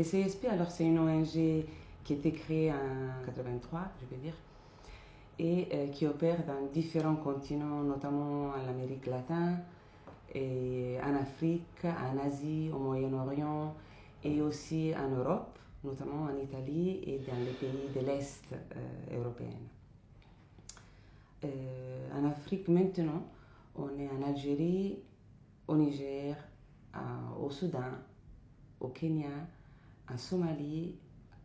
Les CSP, alors c'est une ONG qui a été créée en 83, je veux dire, et qui opère dans différents continents, notamment en Amérique latine, et en Afrique, en Asie, au Moyen-Orient et aussi en Europe, notamment en Italie et dans les pays de l'Est européen. En Afrique maintenant, on est en Algérie, au Niger, au Soudan, au Kenya, en Somalie,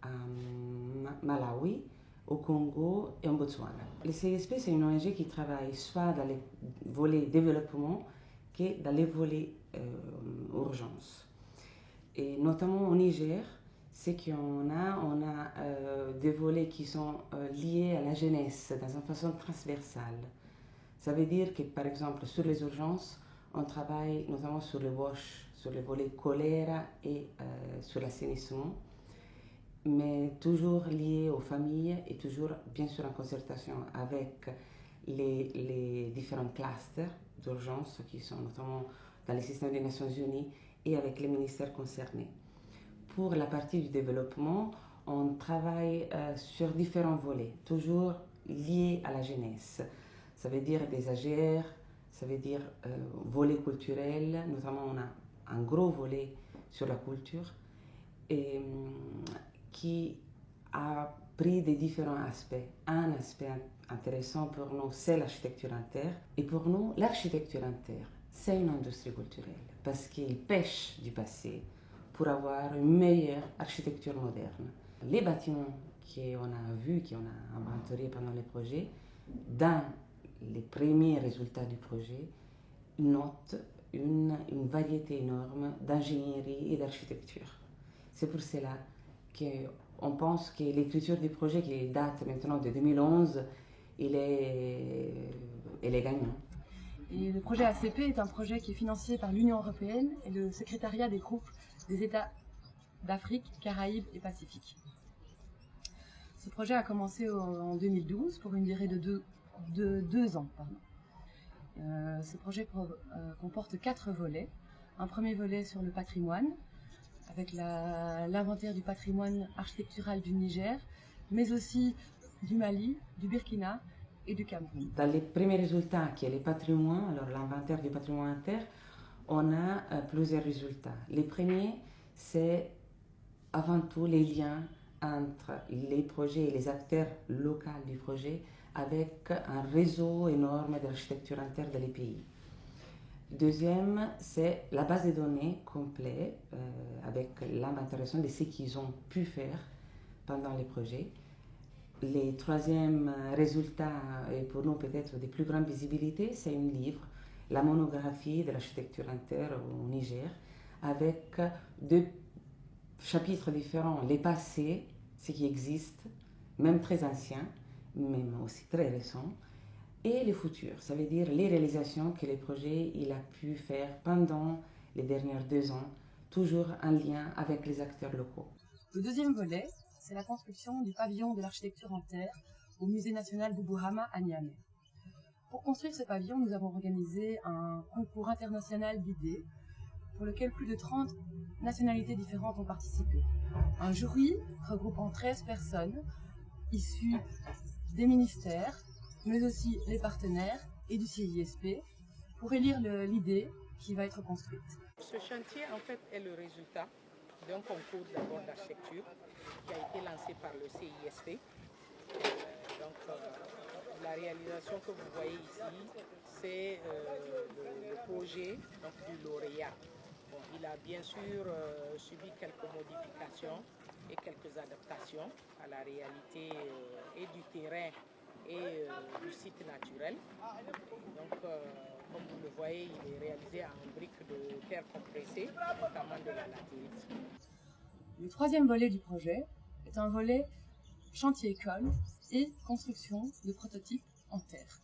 en Malawi, au Congo et en Botswana. Le CSP, c'est une ONG qui travaille soit dans les volets développement que dans les volets urgence. Et notamment au Niger, c'est qu'on a des volets qui sont liés à la jeunesse dans une façon transversale. Ça veut dire que, par exemple, sur les urgences, on travaille notamment sur le WASH, sur les volets choléra et sur l'assainissement, mais toujours lié aux familles et toujours, bien sûr, en concertation avec les différents clusters d'urgence qui sont notamment dans les systèmes des Nations Unies et avec les ministères concernés. Pour la partie du développement, on travaille sur différents volets, toujours liés à la jeunesse. Ça veut dire des AGR, ça veut dire volet culturel, notamment on a un gros volet sur la culture et, qui a pris des différents aspects. Un aspect intéressant pour nous, c'est l'architecture inter. Et pour nous, l'architecture inter, c'est une industrie culturelle parce qu'il pêche du passé pour avoir une meilleure architecture moderne. Les bâtiments qu'on a vus, qu'on a inventoriés pendant les projets, dans les premiers résultats du projet, notent une variété énorme d'ingénierie et d'architecture. C'est pour cela qu'on pense que l'écriture du projet, qui date maintenant de 2011, il est gagnant. Et le projet ACP est un projet qui est financé par l'Union européenne et le secrétariat des groupes des États d'Afrique, Caraïbes et Pacifique. Ce projet a commencé en 2012 pour une durée de deux ans. Ce projet comporte 4 volets. Un premier volet sur le patrimoine, avec l'inventaire du patrimoine architectural du Niger, mais aussi du Mali, du Burkina et du Cameroun. Dans les premiers résultats, qui est le patrimoine, alors l'inventaire du patrimoine inter, on a plusieurs résultats. Les premiers, c'est avant tout les liens entre les projets et les acteurs locaux du projet avec un réseau énorme d'architecture interne dans les pays. Deuxième, c'est la base de données complète avec l'inventarisation de ce qu'ils ont pu faire pendant les projets. Le troisième résultat, et pour nous peut-être de plus grande visibilité, c'est un livre, la monographie de l'architecture interne au Niger, avec 2 chapitres différents, les passés, ce qui existe, même très anciens, même aussi très récents, et les futurs, ça veut dire les réalisations que le projet il a pu faire pendant les dernières 2 ans, toujours en lien avec les acteurs locaux. Le deuxième volet, c'est la construction du pavillon de l'architecture en terre au Musée national Boubou-Hama à Niamey. Pour construire ce pavillon, nous avons organisé un concours international d'idées pour lequel plus de 30 nationalités différentes ont participé. Un jury regroupant 13 personnes issues des ministères, mais aussi les partenaires et du CISP pour élire l'idée qui va être construite. Ce chantier, en fait, est le résultat d'un concours d'abord d'architecture qui a été lancé par le CISP. La réalisation que vous voyez ici, c'est le projet du lauréat. Bon, il a bien sûr subi quelques modifications et quelques adaptations à la réalité et du terrain et du site naturel. Donc, comme vous le voyez, il est réalisé en briques de terre compressée, notamment de la latérite. Le troisième volet du projet est un volet chantier-école et construction de prototypes en terre.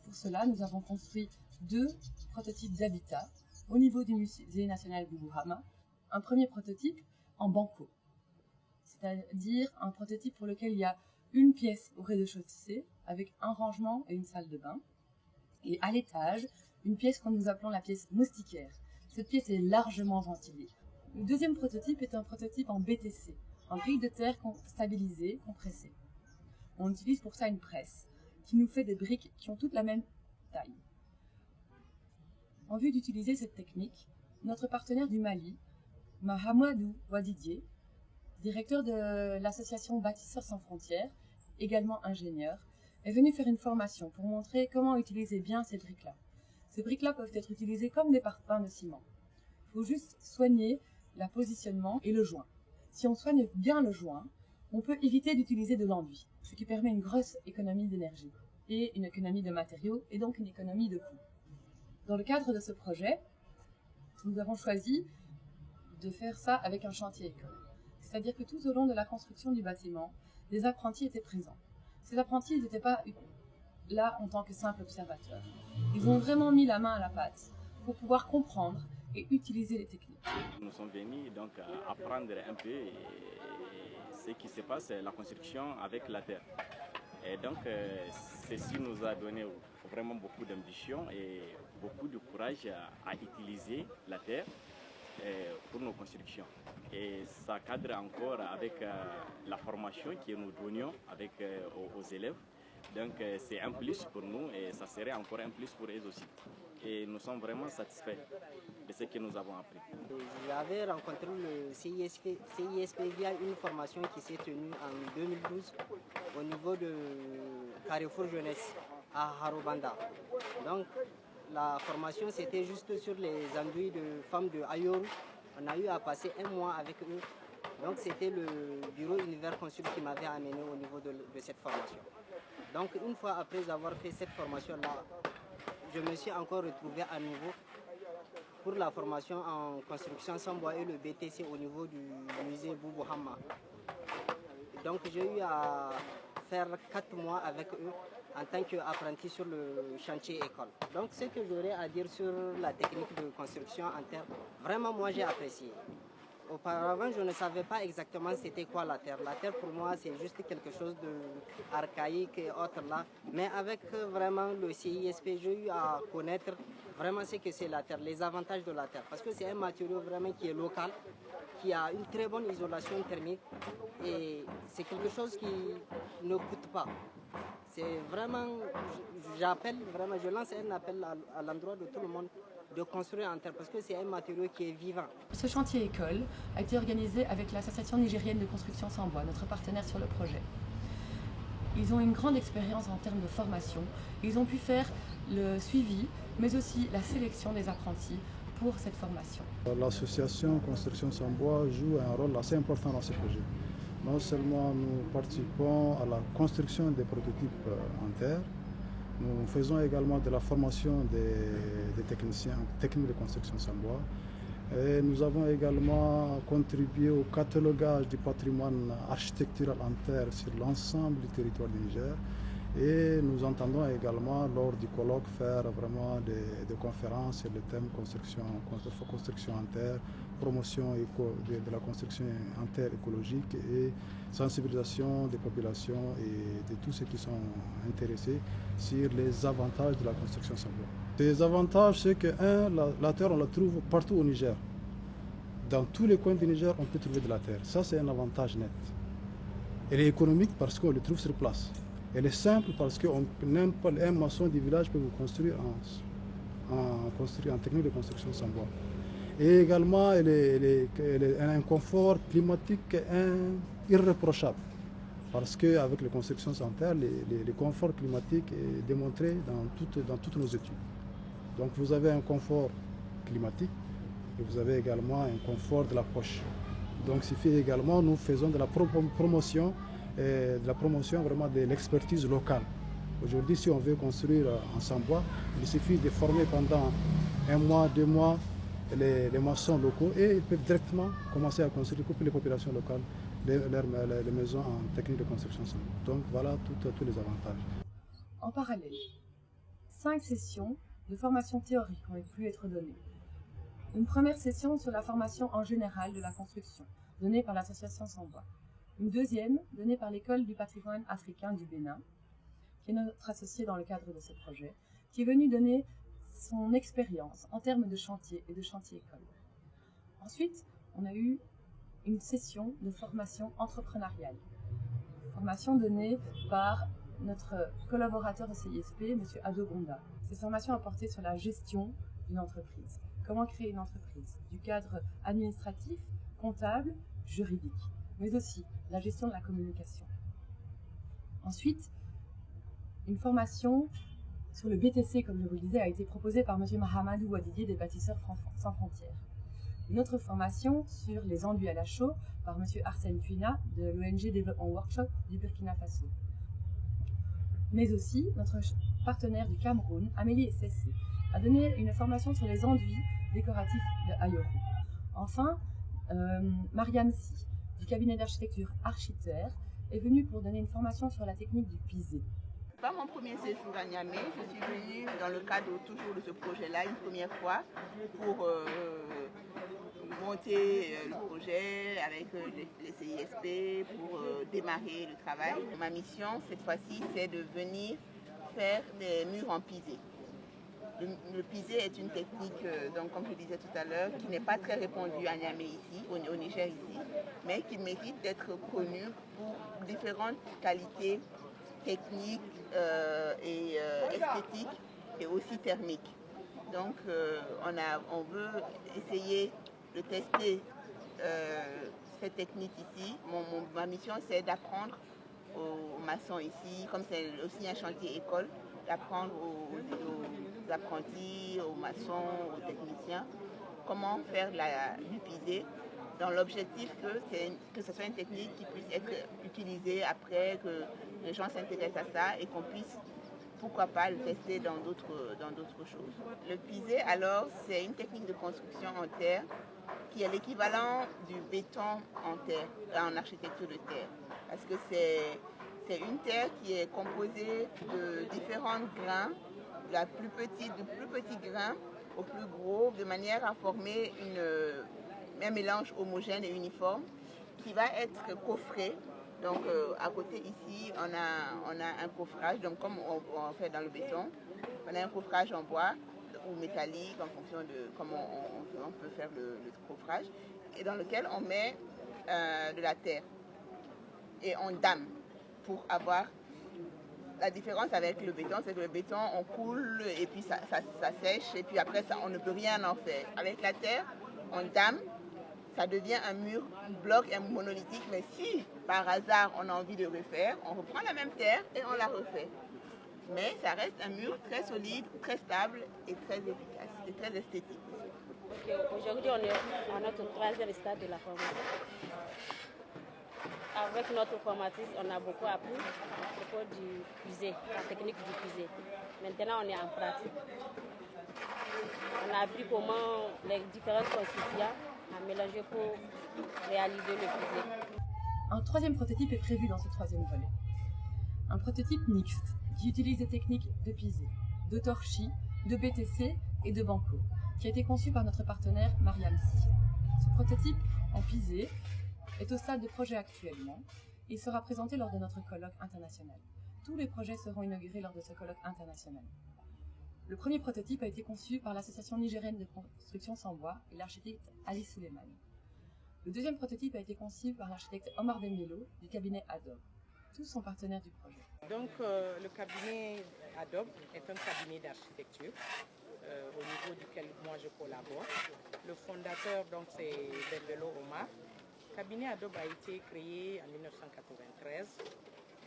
Pour cela, nous avons construit 2 prototypes d'habitat au niveau du Musée national Boubou-Hama. Un premier prototype en banco, c'est-à-dire un prototype pour lequel il y a une pièce au rez-de-chaussée avec un rangement et une salle de bain. Et à l'étage, une pièce que nous appelons la pièce moustiquaire. Cette pièce est largement ventilée. Le deuxième prototype est un prototype en BTC, en grille de terre stabilisée, compressée. On utilise pour ça une presse, qui nous fait des briques qui ont toutes la même taille. En vue d'utiliser cette technique, notre partenaire du Mali, Mahamadou Wadidier, directeur de l'association Bâtisseurs sans frontières, également ingénieur, est venu faire une formation pour montrer comment utiliser bien ces briques-là. Ces briques-là peuvent être utilisées comme des parpaings de ciment. Il faut juste soigner le positionnement et le joint. Si on soigne bien le joint, on peut éviter d'utiliser de l'enduit, ce qui permet une grosse économie d'énergie et une économie de matériaux et donc une économie de coûts. Dans le cadre de ce projet, nous avons choisi de faire ça avec un chantier école. C'est-à-dire que tout au long de la construction du bâtiment, des apprentis étaient présents. Ces apprentis n'étaient pas là en tant que simples observateurs. Ils ont vraiment mis la main à la pâte pour pouvoir comprendre et utiliser les techniques. Nous sommes venus donc apprendre un peu ce qui se passe, la construction avec la terre. Et donc ceci nous a donné vraiment beaucoup d'ambition et beaucoup de courage à utiliser la terre pour nos constructions. Et ça cadre encore avec la formation que nous donnions avec, aux élèves. Donc c'est un plus pour nous et ça serait encore un plus pour eux aussi. Et nous sommes vraiment satisfaits de ce que nous avons appris. J'avais rencontré le CISP via une formation qui s'est tenue en 2012 au niveau de Carrefour Jeunesse à Harobanda. Donc la formation c'était juste sur les enduits de femmes de Ayoru. On a eu à passer un mois avec eux. Donc c'était le bureau Univers Consul qui m'avait amené au niveau de cette formation. Donc une fois après avoir fait cette formation-là, je me suis encore retrouvé à nouveau pour la formation en construction sans bois et le BTC au niveau du musée Boubou Hamma. Donc j'ai eu à faire 4 mois avec eux en tant qu'apprenti sur le chantier école. Donc ce que j'aurais à dire sur la technique de construction en terre, vraiment moi j'ai apprécié. Auparavant, je ne savais pas exactement c'était quoi la terre. La terre pour moi c'est juste quelque chose d'archaïque et autre là. Mais avec vraiment le CISP, j'ai eu à connaître vraiment ce que c'est la terre, les avantages de la terre. Parce que c'est un matériau vraiment qui est local, qui a une très bonne isolation thermique et c'est quelque chose qui ne coûte pas. C'est vraiment, je lance un appel à l'endroit de tout le monde de construire en terre parce que c'est un matériau qui est vivant. Ce chantier école a été organisé avec l'Association nigérienne de construction sans bois, notre partenaire sur le projet. Ils ont une grande expérience en termes de formation. Ils ont pu faire le suivi, mais aussi la sélection des apprentis pour cette formation. L'association Construction sans bois joue un rôle assez important dans ce projet. Non seulement nous participons à la construction des prototypes en terre, nous faisons également de la formation des techniciens techniques de construction sans bois. Et nous avons également contribué au catalogage du patrimoine architectural en terre sur l'ensemble du territoire du Niger. Et nous entendons également, lors du colloque, faire vraiment des conférences sur le thème construction en terre, promotion de la construction en terre écologique et sensibilisation des populations et de tous ceux qui sont intéressés sur les avantages de la construction sans bois. Les avantages, c'est que, la terre, on la trouve partout au Niger. Dans tous les coins du Niger, on peut trouver de la terre. Ça, c'est un avantage net. Elle est économique parce qu'on le trouve sur place. Elle est simple parce que n'importe un maçon du village peut vous construire en technique de construction sans bois. Et également, elle a un confort climatique irréprochable. Parce qu'avec les constructions sans terre, le confort climatique est démontré dans toutes nos études. Donc vous avez un confort climatique et vous avez également un confort de la poche. Donc ce fait également, nous faisons de la promotion vraiment de l'expertise locale. Aujourd'hui, si on veut construire en sans bois, il suffit de former pendant 1 mois, 2 mois les maçons locaux et ils peuvent directement commencer à construire pour les populations locales les maisons en technique de construction sans bois. Donc voilà tous les avantages. En parallèle, 5 sessions de formation théorique ont pu être données. Une première session sur la formation en général de la construction, donnée par l'association Sans Bois. Une deuxième, donnée par l'École du patrimoine africain du Bénin, qui est notre associé dans le cadre de ce projet, qui est venu donner son expérience en termes de chantier et de chantier-école. Ensuite, on a eu une session de formation entrepreneuriale. Formation donnée par notre collaborateur au CISP, M. Ado Gonda. Cette formation a porté sur la gestion d'une entreprise. Comment créer une entreprise, du cadre administratif, comptable, juridique, mais aussi la gestion de la communication. Ensuite, une formation sur le BTC, comme je vous le disais, a été proposée par M. Mahamadou Ouadidier des Bâtisseurs Sans Frontières. Une autre formation sur les enduits à la chaux par M. Arsène Tuina de l'ONG Développement Workshop du Burkina Faso. Mais aussi, notre partenaire du Cameroun, Amélie Essessé, a donné une formation sur les enduits décoratifs de Ayoru. Enfin, Mariam Si, du cabinet d'architecture Architerre, est venue pour donner une formation sur la technique du pisé. Pas mon premier séjour à Niamey, je suis venue dans le cadre toujours de ce projet-là une première fois pour monter le projet avec les CISP pour démarrer le travail. Ma mission cette fois-ci c'est de venir faire des murs en pisé. Le pisé est une technique, donc, comme je disais tout à l'heure, qui n'est pas très répandue à Niamey ici, au Niger ici, mais qui mérite d'être connue pour différentes qualités techniques et esthétiques et aussi thermiques. Donc on veut essayer de tester cette technique ici. Ma mission c'est d'apprendre aux maçons ici, comme c'est aussi un chantier école, d'apprendre aux apprentis, aux maçons, aux techniciens, comment faire du pisé, dans l'objectif que ce soit une technique qui puisse être utilisée après, que les gens s'intéressent à ça et qu'on puisse, pourquoi pas, le tester dans d'autres choses. Le pisé, alors, c'est une technique de construction en terre qui est l'équivalent du béton en terre, en architecture de terre. Parce que c'est une terre qui est composée de différents grains, du plus petit grain au plus gros, de manière à former un mélange homogène et uniforme qui va être coffré. Donc à côté ici, on a un coffrage, donc comme on fait dans le béton, on a un coffrage en bois ou métallique en fonction de comment on peut faire le coffrage, et dans lequel on met de la terre et on dame pour avoir. La différence avec le béton, c'est que le béton, on coule et puis ça sèche et puis après ça, on ne peut rien en faire. Avec la terre, on dame, ça devient un mur, un bloc, un monolithique, mais si par hasard on a envie de refaire, on reprend la même terre et on la refait. Mais ça reste un mur très solide, très stable et très efficace et très esthétique. Okay, aujourd'hui, on est à notre troisième stade de la formation. Avec notre formatrice, on a beaucoup appris à propos du pisé, la technique du pisé. Maintenant, on est en pratique. On a appris comment les différents constituants à mélanger pour réaliser le pisé. Un troisième prototype est prévu dans ce troisième volet. Un prototype mixte qui utilise des techniques de pisé, de torchis, de BTC et de banco, qui a été conçu par notre partenaire Mariam Si. Ce prototype en pisé est au stade de projet actuellement et sera présenté lors de notre colloque international. Tous les projets seront inaugurés lors de ce colloque international. Le premier prototype a été conçu par l'Association nigérienne de construction sans bois et l'architecte Ali Suleiman. Le deuxième prototype a été conçu par l'architecte Omar Bembelo du cabinet Adobe. Tous sont partenaires du projet. Donc le cabinet Adobe est un cabinet d'architecture au niveau duquel moi je collabore. Le fondateur donc c'est Bembelo Omar. Le cabinet Adobe a été créé en 1993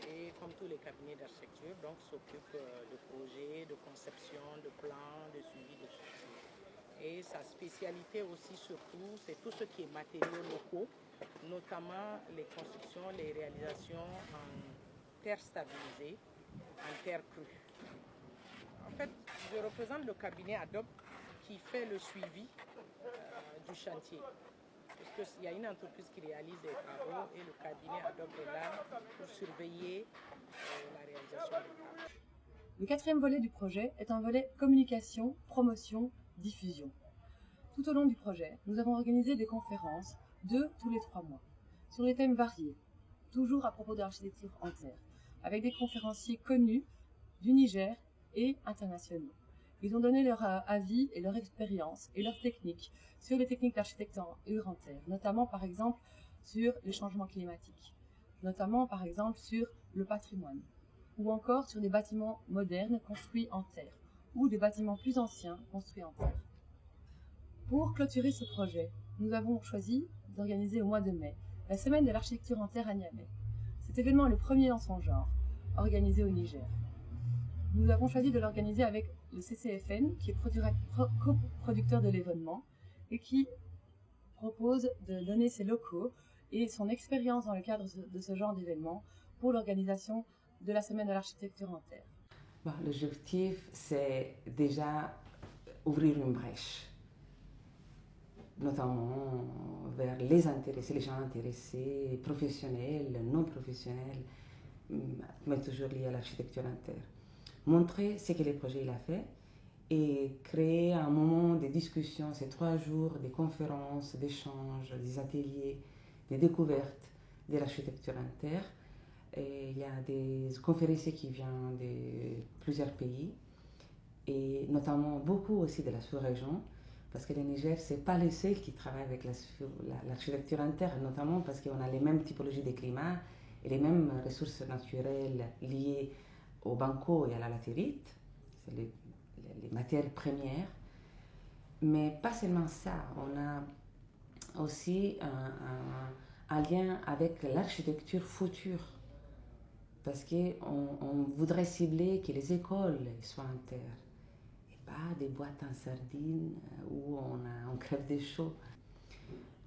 et comme tous les cabinets d'architecture donc s'occupe de projets, de conception, de plans, de suivi de chantier. Et sa spécialité aussi surtout c'est tout ce qui est matériaux locaux, notamment les constructions, les réalisations en terre stabilisée, en terre crue. En fait, je représente le cabinet Adobe qui fait le suivi du chantier. Parce qu'il y a une entreprise qui réalise des travaux et le cabinet Adobe est là pour surveiller la réalisation des travaux. Le quatrième volet du projet est un volet communication, promotion, diffusion. Tout au long du projet, nous avons organisé des conférences, 2 tous les 3 mois, sur des thèmes variés, toujours à propos de l'architecture en terre, avec des conférenciers connus du Niger et internationaux. Ils ont donné leur avis et leur expérience et leurs techniques sur les techniques d'architecture en terre, notamment par exemple sur les changements climatiques, notamment par exemple sur le patrimoine, ou encore sur des bâtiments modernes construits en terre, ou des bâtiments plus anciens construits en terre. Pour clôturer ce projet, nous avons choisi d'organiser au mois de mai la semaine de l'architecture en terre à Niamey. Cet événement est le premier en son genre, organisé au Niger. Nous avons choisi de l'organiser avec le CCFN, qui est coproducteur de l'événement, et qui propose de donner ses locaux et son expérience dans le cadre de ce genre d'événement pour l'organisation de la semaine de l'architecture en terre. Bon, l'objectif, c'est déjà ouvrir une brèche, notamment vers les intéressés, les gens intéressés, professionnels, non professionnels, mais toujours liés à l'architecture en terre. Montrer ce que le projet il a fait et créer un moment de discussion, ces 3 jours, des conférences, d'échanges, des ateliers, des découvertes de l'architecture en terre. Et il y a des conférenciers qui viennent de plusieurs pays et notamment beaucoup aussi de la sous-région, parce que le Niger, ce n'est pas le seul qui travaille avec l'architecture en terre, notamment parce qu'on a les mêmes typologies de climat et les mêmes ressources naturelles liées au banco et à la latérite, c'est les matières premières. Mais pas seulement ça, on a aussi un lien avec l'architecture future, parce qu'on voudrait cibler que les écoles soient en terre, et pas des boîtes en sardines où on crève des chaud.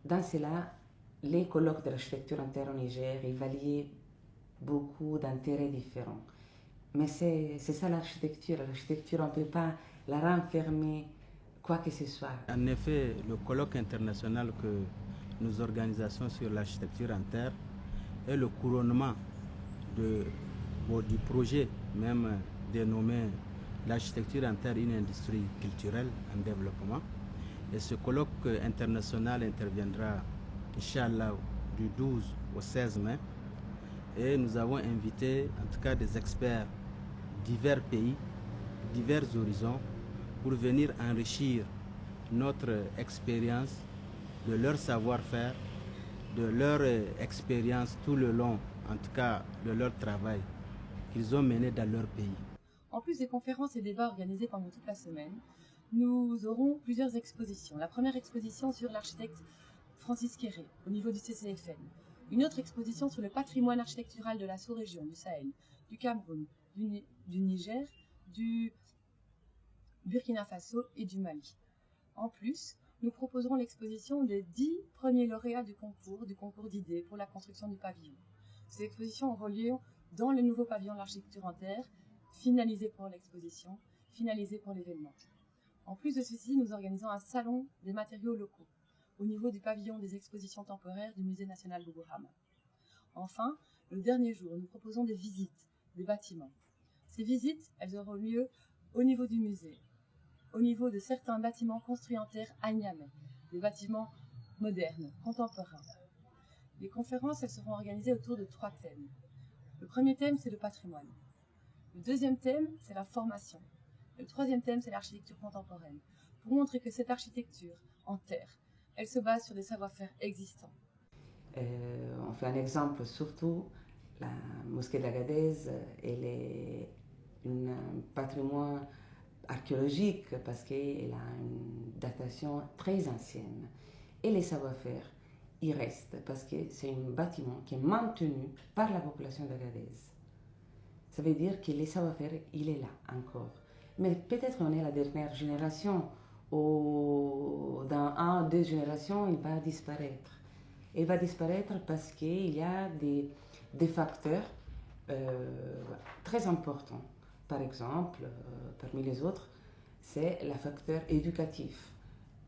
Dans cela, les colloques de l'architecture en terre au Niger, ils valaient beaucoup d'intérêts différents. Mais c'est ça l'architecture. L'architecture, on ne peut pas la renfermer quoi que ce soit. En effet, le colloque international que nous organisons sur l'architecture en terre est le couronnement du projet même dénommé l'architecture en terre, une industrie culturelle en développement. Et ce colloque international interviendra, Inch'Allah, du 12 au 16 mai. Et nous avons invité en tout cas des experts divers pays, divers horizons, pour venir enrichir notre expérience, de leur savoir-faire, de leur expérience tout le long, en tout cas de leur travail qu'ils ont mené dans leur pays. En plus des conférences et débats organisés pendant toute la semaine, nous aurons plusieurs expositions. La première exposition sur l'architecte Francis Kéré, au niveau du CCFN. Une autre exposition sur le patrimoine architectural de la sous-région, du Sahel, du Cameroun, du Niger, du Burkina Faso et du Mali. En plus, nous proposerons l'exposition des 10 premiers lauréats du concours d'idées pour la construction du pavillon. Ces expositions auront lieu dans le nouveau pavillon de l'architecture en terre, finalisé pour l'exposition, finalisé pour l'événement. En plus de ceci, nous organisons un salon des matériaux locaux au niveau du pavillon des expositions temporaires du Musée national Bougourama. Enfin, le dernier jour, nous proposons des visites des bâtiments. Ces visites, elles auront lieu au niveau du musée, au niveau de certains bâtiments construits en terre à Niamey, des bâtiments modernes, contemporains. Les conférences, elles seront organisées autour de 3 thèmes. Le premier thème, c'est le patrimoine. Le deuxième thème, c'est la formation. Le troisième thème, c'est l'architecture contemporaine, pour montrer que cette architecture en terre, elle se base sur des savoir-faire existants. On fait un exemple, surtout la mosquée d'Agadez, elle est un patrimoine archéologique parce qu'elle a une datation très ancienne. Et les savoir-faire, ils restent parce que c'est un bâtiment qui est maintenu par la population d'Agadez. Ça veut dire que les savoir-faire, il est là encore. Mais peut-être on est la dernière génération, ou dans 1 ou 2 générations, il va disparaître. Il va disparaître parce qu'il y a des facteurs très importants. Par exemple, parmi les autres, c'est le facteur éducatif.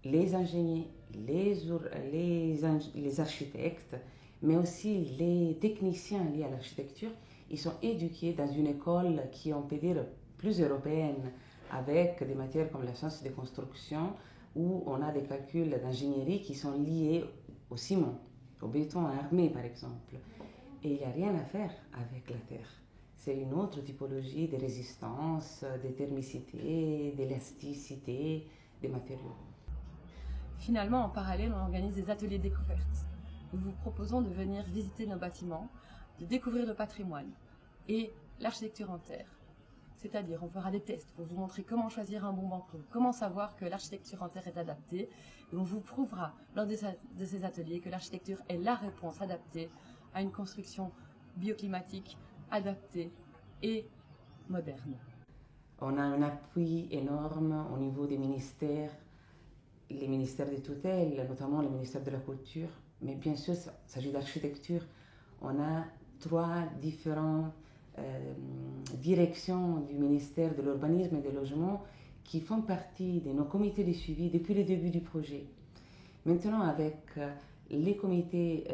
Les ingénieurs, les architectes, mais aussi les techniciens liés à l'architecture, ils sont éduqués dans une école qui, on peut dire, plus européenne, avec des matières comme la science de construction, où on a des calculs d'ingénierie qui sont liés au ciment, au béton armé par exemple. Et il n'y a rien à faire avec la terre. c'est une autre typologie de résistance, de thermicité, d'élasticité des matériaux. Finalement, en parallèle, on organise des ateliers découvertes. Nous vous proposons de venir visiter nos bâtiments, de découvrir le patrimoine et l'architecture en terre. C'est-à-dire, on fera des tests pour vous montrer comment choisir un bon banco, comment savoir que l'architecture en terre est adaptée, et on vous prouvera lors de ces ateliers que l'architecture est la réponse adaptée à une construction bioclimatique, adaptée et moderne. On a un appui énorme au niveau des ministères, les ministères de tutelle, notamment le ministère de la Culture, mais bien sûr, il s'agit d'architecture. On a 3 différentes directions du ministère de l'Urbanisme et des Logements qui font partie de nos comités de suivi depuis le début du projet. Maintenant, avec les comités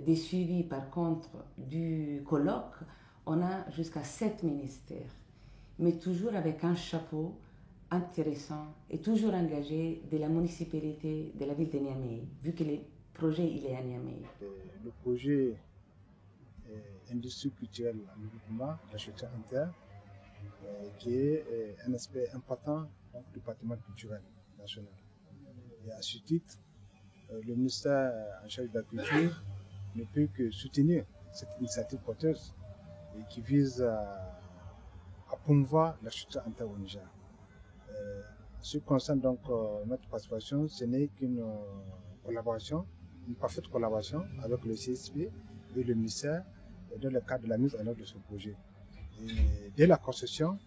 de suivi, par contre, du colloque, on a jusqu'à 7 ministères, mais toujours avec un chapeau intéressant et toujours engagé de la municipalité de la ville de Niamey, vu que le projet il est à Niamey. Le projet industrie culturelle en développement, l'architecture en terre, qui est un aspect important du patrimoine culturel national. Et à ce titre, le ministère en charge de la culture ne peut que soutenir cette initiative porteuse et qui vise à promouvoir l'architecture en terre au Niger. Ce qui concerne donc notre participation, ce n'est qu'une collaboration, une parfaite collaboration avec le CSP et le ministère dans le cadre de la mise en œuvre de ce projet. Et dès la conception,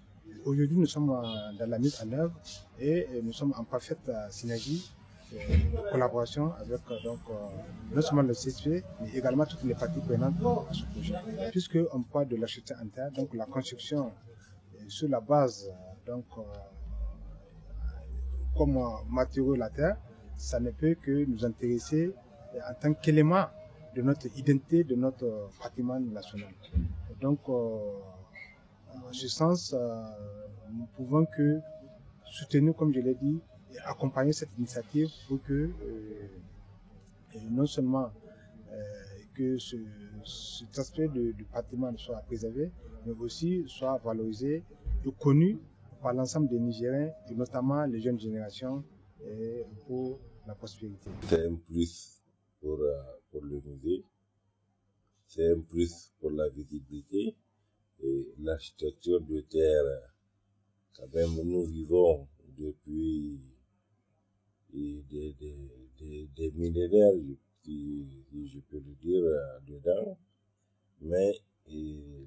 aujourd'hui nous sommes dans la mise en œuvre et nous sommes en parfaite synergie, collaboration avec donc, non seulement le CSP, mais également toutes les parties prenantes à ce projet. Puisqu'on parle de l'architecture en terre, donc la construction sur la base donc, comme matériau la terre, ça ne peut que nous intéresser en tant qu'élément de notre identité, de notre patrimoine national. Donc, en ce sens, nous pouvons que soutenir, comme je l'ai dit, et accompagner cette initiative pour que non seulement que cet aspect du patrimoine soit préservé, mais aussi soit valorisé et connu par l'ensemble des Nigériens et notamment les jeunes générations pour la prospérité. C'est un plus pour le musée, c'est un plus pour la visibilité et l'architecture de terre. Quand même, nous vivons depuis des millénaires, si je peux le dire, dedans, mais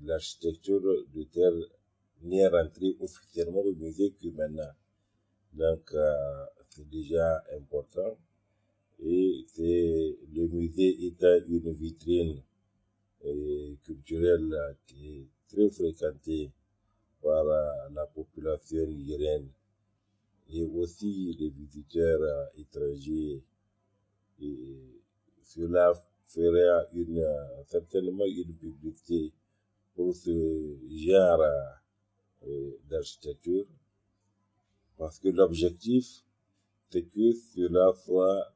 l'architecture de terre n'est rentrée officiellement au musée que maintenant. Donc, c'est déjà important. Et le musée étant une vitrine culturelle qui est très fréquentée par la population nigérienne et aussi les visiteurs étrangers. Et cela fera certainement une publicité pour ce genre d'architecture, parce que l'objectif, c'est que cela soit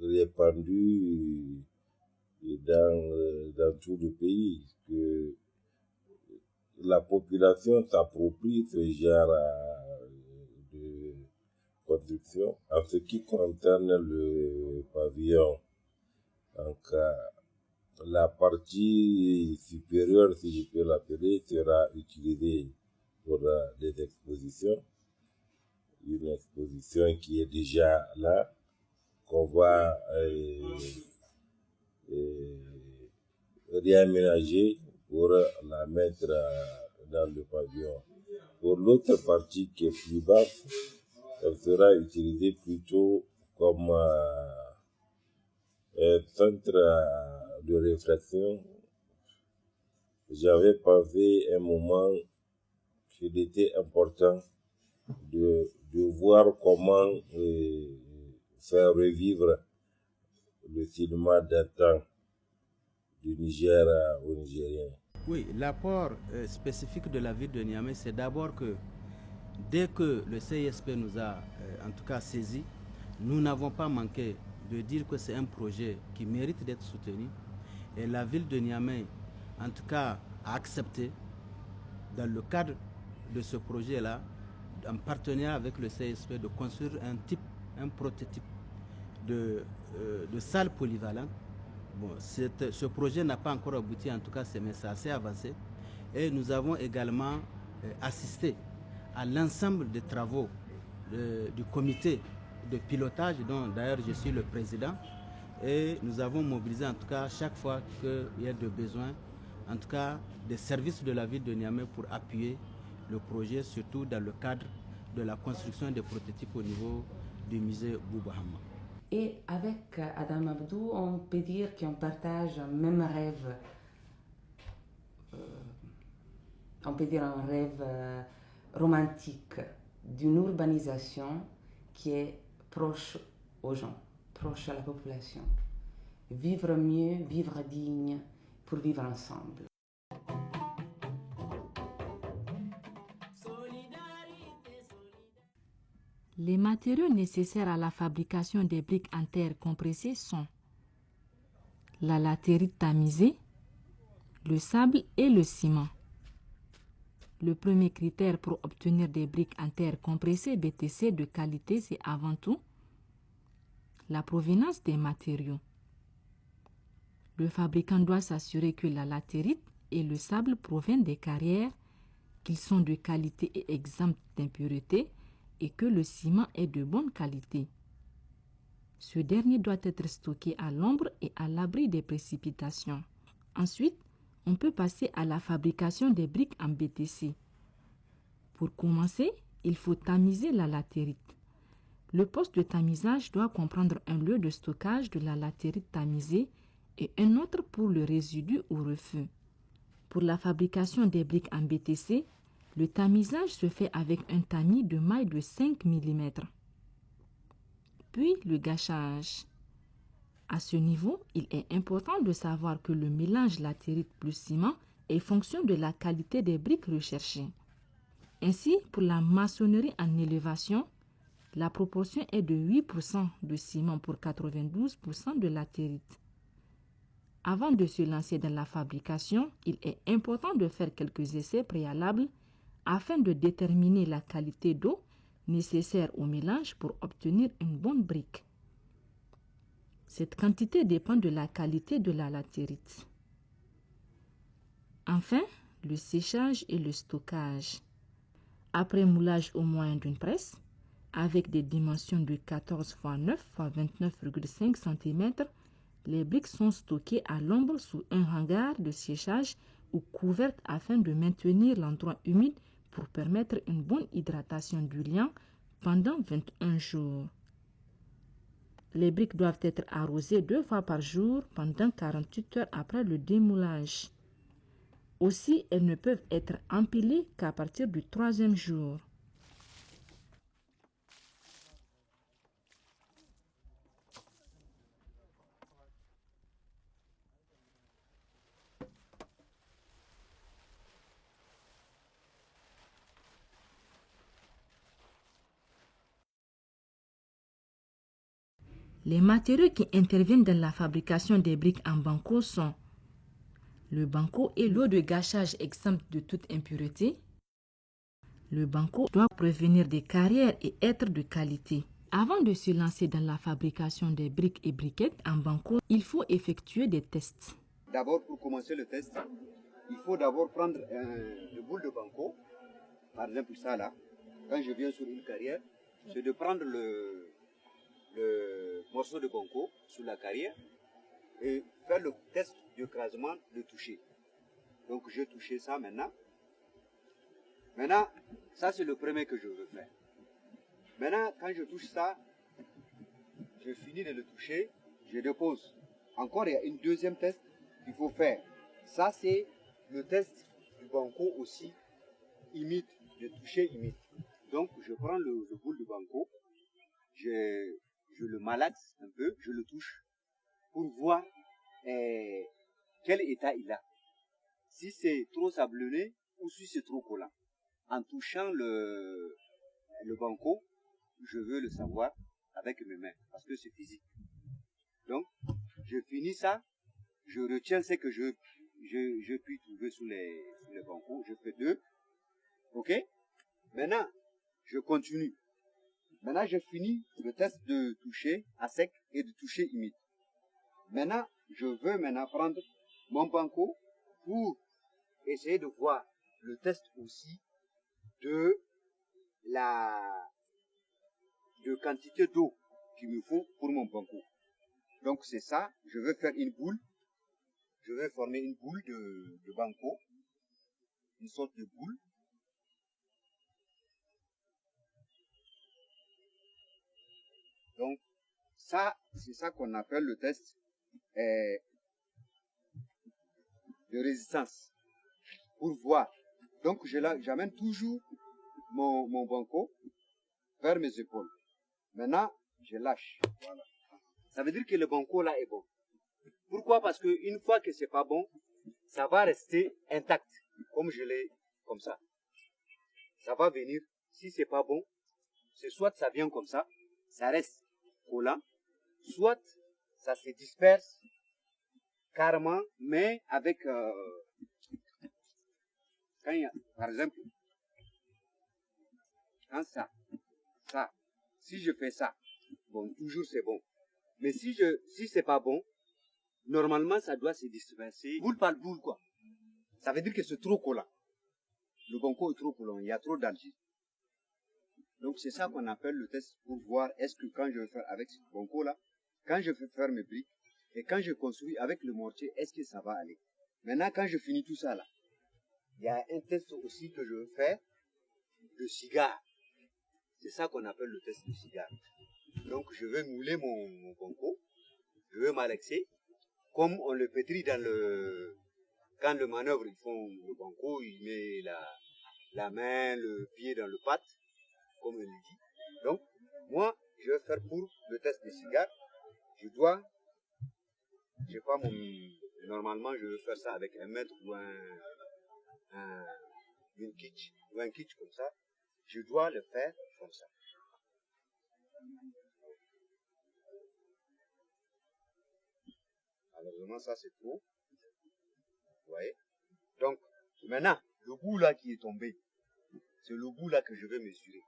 répandu dans tout le pays, que la population s'approprie ce genre de construction. En ce qui concerne le pavillon, donc la partie supérieure, si je peux l'appeler, sera utilisée pour des expositions. Une exposition qui est déjà là, qu'on va réaménager pour la mettre dans le pavillon. Pour l'autre partie qui est plus basse, elle sera utilisée plutôt comme un centre de réflexion. J'avais pensé un moment qu'il était important de voir comment faire revivre le cinéma d'un temps du Niger aux Nigériens. Oui, l'apport spécifique de la ville de Niamey, c'est d'abord que dès que le CISP nous a en tout cas saisi, nous n'avons pas manqué de dire que c'est un projet qui mérite d'être soutenu. Et la ville de Niamey, en tout cas a accepté, dans le cadre de ce projet-là, en partenariat avec le CSP, de construire un prototype de salle polyvalente. Bon, ce projet n'a pas encore abouti, en tout cas, mais c'est assez avancé. Et nous avons également assisté à l'ensemble des travaux du comité de pilotage, dont d'ailleurs je suis le président. Et nous avons mobilisé, en tout cas, chaque fois qu'il y a des besoins, en tout cas, des services de la ville de Niamey pour appuyer le projet, surtout dans le cadre de la construction des prototypes au niveau du musée Bouba Hamma. Et avec Adam Abdou, on peut dire qu'on partage un même rêve. On peut dire un rêve romantique d'une urbanisation qui est proche aux gens, proche à la population. Vivre mieux, vivre digne, pour vivre ensemble. Les matériaux nécessaires à la fabrication des briques en terre compressée sont la latérite tamisée, le sable et le ciment. Le premier critère pour obtenir des briques en terre compressée BTC de qualité, c'est avant tout la provenance des matériaux. Le fabricant doit s'assurer que la latérite et le sable proviennent des carrières, qu'ils sont de qualité et exempts d'impuretés, et que le ciment est de bonne qualité. Ce dernier doit être stocké à l'ombre et à l'abri des précipitations. Ensuite, on peut passer à la fabrication des briques en BTC. Pour commencer, il faut tamiser la latérite. Le poste de tamisage doit comprendre un lieu de stockage de la latérite tamisée et un autre pour le résidu ou refus. Pour la fabrication des briques en BTC, le tamisage se fait avec un tamis de maille de 5 mm. Puis le gâchage. À ce niveau, il est important de savoir que le mélange latérite plus ciment est fonction de la qualité des briques recherchées. Ainsi, pour la maçonnerie en élévation, la proportion est de 8% de ciment pour 92% de latérite. Avant de se lancer dans la fabrication, il est important de faire quelques essais préalables afin de déterminer la qualité d'eau nécessaire au mélange pour obtenir une bonne brique. Cette quantité dépend de la qualité de la latérite. Enfin, le séchage et le stockage. Après moulage au moyen d'une presse, avec des dimensions de 14 x 9 x 29,5 cm, les briques sont stockées à l'ombre sous un hangar de séchage ou couvertes afin de maintenir l'endroit humide pour permettre une bonne hydratation du liant pendant 21 jours. Les briques doivent être arrosées 2 fois par jour pendant 48 heures après le démoulage. Aussi, elles ne peuvent être empilées qu'à partir du 3e jour. Les matériaux qui interviennent dans la fabrication des briques en banco sont le banco et l'eau de gâchage exempte de toute impureté. Le banco doit prévenir des carrières et être de qualité. Avant de se lancer dans la fabrication des briques et briquettes en banco, il faut effectuer des tests. D'abord, pour commencer le test, il faut d'abord prendre une boule de banco. Par exemple, ça là, quand je viens sur une carrière, c'est de prendre le morceau de banco sur la carrière et faire le test d'écrasement de toucher. Donc je touche ça maintenant. Maintenant, ça c'est le premier que je veux faire. Maintenant, quand je touche ça, je finis de le toucher, je dépose. Encore, il y a une deuxième test qu'il faut faire. Ça c'est le test du banco aussi humide, de toucher humide. Donc je prends le boule de banco, je le malaxe un peu, je le touche pour voir quel état il a. Si c'est trop sablonné ou si c'est trop collant. En touchant le banco, je veux le savoir avec mes mains parce que c'est physique. Donc, je finis ça, je retiens ce que je je puis trouver sous les bancos. Je fais 2. Ok? Maintenant, je continue. Maintenant, je finis le test de toucher à sec et de toucher humide. Maintenant, je veux prendre mon banco pour essayer de voir le test aussi de quantité d'eau qu'il me faut pour mon banco. Donc c'est ça, je veux faire une boule. Je vais former une boule de banco, une sorte de boule. Donc ça, c'est ça qu'on appelle le test de résistance. Pour voir. Donc j'amène toujours mon banco vers mes épaules. Maintenant, je lâche. Voilà. Ça veut dire que le banco là est bon. Pourquoi? Parce qu'une fois que c'est pas bon, ça va rester intact, comme je l'ai comme ça. Ça va venir, si c'est pas bon, c'est soit ça vient comme ça reste collant, soit ça se disperse carrément, mais avec, quand il y a, par exemple, quand ça, si je fais ça, bon, toujours c'est bon. Mais si c'est pas bon, normalement ça doit se disperser, boule par boule quoi. Ça veut dire que c'est trop collant. Le banco est trop collant, il y a trop d'algae. Donc c'est ça qu'on appelle le test pour voir est-ce que quand je vais faire avec ce banco là, quand je vais faire mes briques et quand je construis avec le mortier, est-ce que ça va aller. Maintenant quand je finis tout ça là, il y a un test aussi que je veux faire de cigare. C'est ça qu'on appelle le test de cigare. Donc je vais mouler mon banco, je vais malaxer, comme on le pétrit dans le... Quand le manœuvre, ils font le banco, il met la main, le pied dans le pâte, comme on le dit. Donc, moi, je vais faire pour le test des cigares. Je dois, je sais pas, normalement, je vais faire ça avec un mètre ou une kitsch, ou un kitsch comme ça. Je dois le faire comme ça. Malheureusement, ça c'est trop. Vous voyez? Donc, maintenant, le bout là qui est tombé, c'est le bout là que je vais mesurer.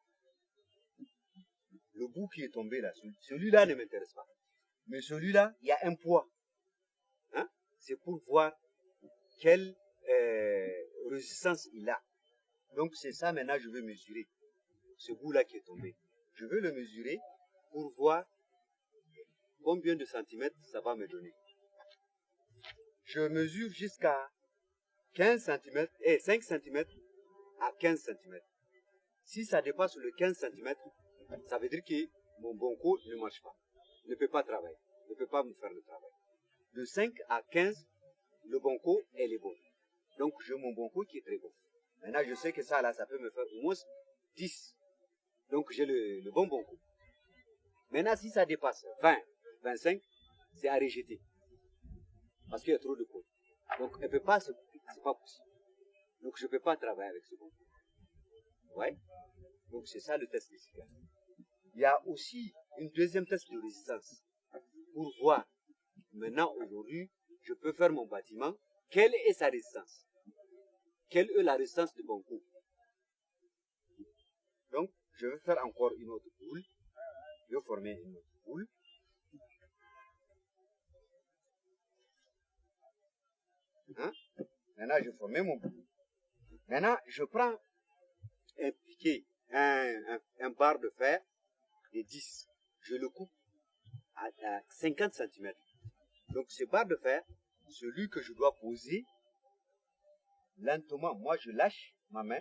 Le bout qui est tombé là, celui-là ne m'intéresse pas. Mais celui-là, il y a un poids. Hein? C'est pour voir quelle résistance il a. Donc, c'est ça maintenant, je vais mesurer. Ce bout là qui est tombé. Je vais le mesurer pour voir combien de centimètres ça va me donner. Je mesure jusqu'à 15 cm et 5 cm à 15 cm. Si ça dépasse le 15 cm, ça veut dire que mon banco ne marche pas, ne peut pas travailler, ne peut pas me faire le travail. De 5 à 15, le banco, elle est bonne. Donc j'ai mon banco qui est très bon. Maintenant je sais que ça là, ça peut me faire au moins 10. Donc j'ai le bon banco. Maintenant si ça dépasse 20, 25, c'est à rejeter. Parce qu'il y a trop de côtes. Donc, elle ne peut pas se couper. C'est pas possible. Donc, je ne peux pas travailler avec ce banco. Ouais. Donc, c'est ça le test des cigares. Il y a aussi une deuxième test de résistance. Pour voir, maintenant, aujourd'hui, je peux faire mon bâtiment. Quelle est sa résistance? Quelle est la résistance du banco? Donc, je vais faire encore une autre boule. Je vais former une autre boule. Hein? Maintenant, je formais mon bout. Maintenant, je prends un piquet, un barre de fer de 10. Je le coupe à 50 cm. Donc, ce barre de fer, celui que je dois poser lentement, moi je lâche ma main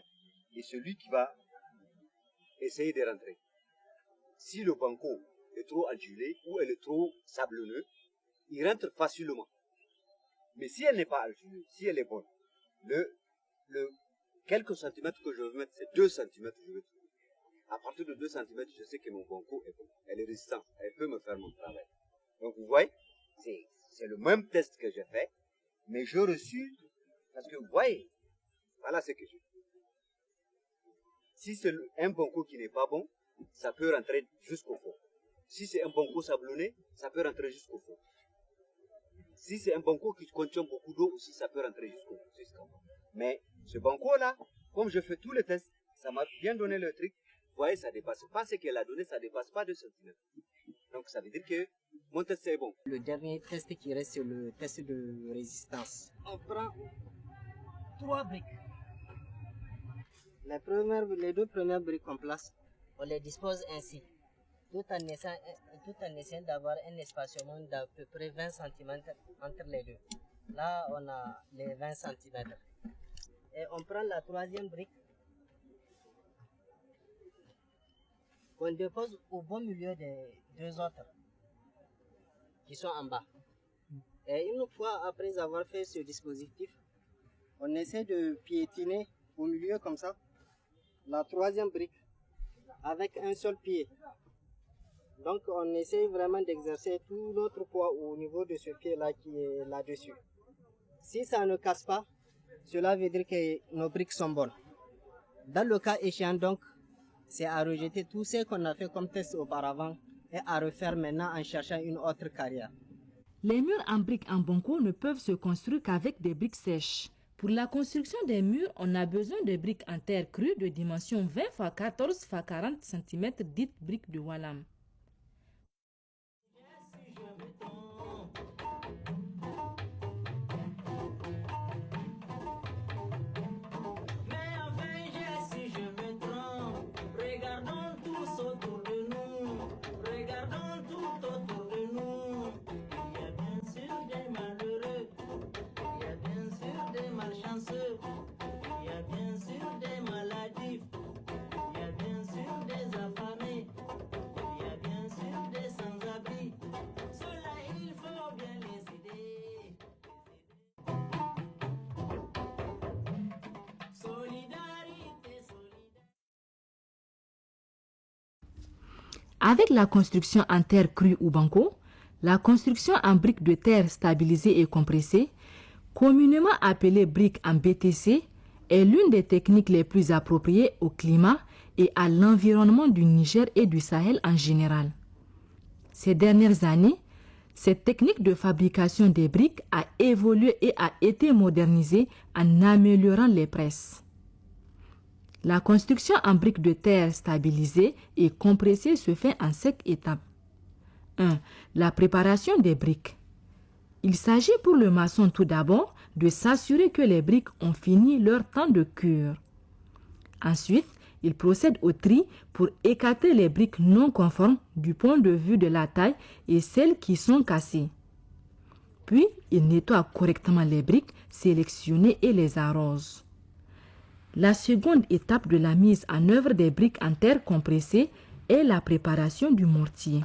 et celui qui va essayer de rentrer. Si le banco est trop adulé ou elle est trop sablonneux, il rentre facilement. Mais si elle n'est pas alginée, si elle est bonne, quelques centimètres que je vais mettre, c'est 2 cm. Je vais trouver. À partir de 2 cm, je sais que mon banco est bon. Elle est résistante. Elle peut me faire mon travail. Donc vous voyez, c'est le même test que j'ai fait, mais je reçus, parce que vous voyez, voilà ce que j'ai fait. Si c'est un banco qui n'est pas bon, ça peut rentrer jusqu'au fond. Si c'est un banco sablonné, ça peut rentrer jusqu'au fond. Si c'est un banco qui contient beaucoup d'eau aussi, ça peut rentrer jusqu'au bout. Mais ce banco-là, comme je fais tous les tests, ça m'a bien donné le truc. Vous voyez, ça dépasse pas ce qu'elle a donné, ça dépasse pas 2 cm. Donc ça veut dire que mon test est bon. Le dernier test qui reste, c'est le test de résistance. On prend 3 briques. Les 2 premières briques qu'on place, on les dispose ainsi, tout en essayant d'avoir un espacement d'à peu près 20 cm entre les deux. Là, on a les 20 cm. Et on prend la 3e brique, qu'on dépose au bon milieu des 2 autres qui sont en bas. Et une fois après avoir fait ce dispositif, on essaie de piétiner au milieu comme ça la 3e brique avec un seul pied. Donc on essaie vraiment d'exercer tout notre poids au niveau de ce pied-là qui est là-dessus. Si ça ne casse pas, cela veut dire que nos briques sont bonnes. Dans le cas échéant donc, c'est à rejeter tout ce qu'on a fait comme test auparavant et à refaire maintenant en cherchant une autre carrière. Les murs en briques en banco ne peuvent se construire qu'avec des briques sèches. Pour la construction des murs, on a besoin de briques en terre crue de dimension 20 x 14 x 40 cm, dites briques de Wallam. Avec la construction en terre crue ou banco, la construction en briques de terre stabilisées et compressées, communément appelée briques en BTC, est l'une des techniques les plus appropriées au climat et à l'environnement du Niger et du Sahel en général. Ces dernières années, cette technique de fabrication des briques a évolué et a été modernisée en améliorant les presses. La construction en briques de terre stabilisées et compressées se fait en 5 étapes. 1. La préparation des briques. Il s'agit pour le maçon tout d'abord de s'assurer que les briques ont fini leur temps de cure. Ensuite, il procède au tri pour écarter les briques non conformes du point de vue de la taille et celles qui sont cassées. Puis, il nettoie correctement les briques sélectionnées et les arrose. La seconde étape de la mise en œuvre des briques en terre compressée est la préparation du mortier.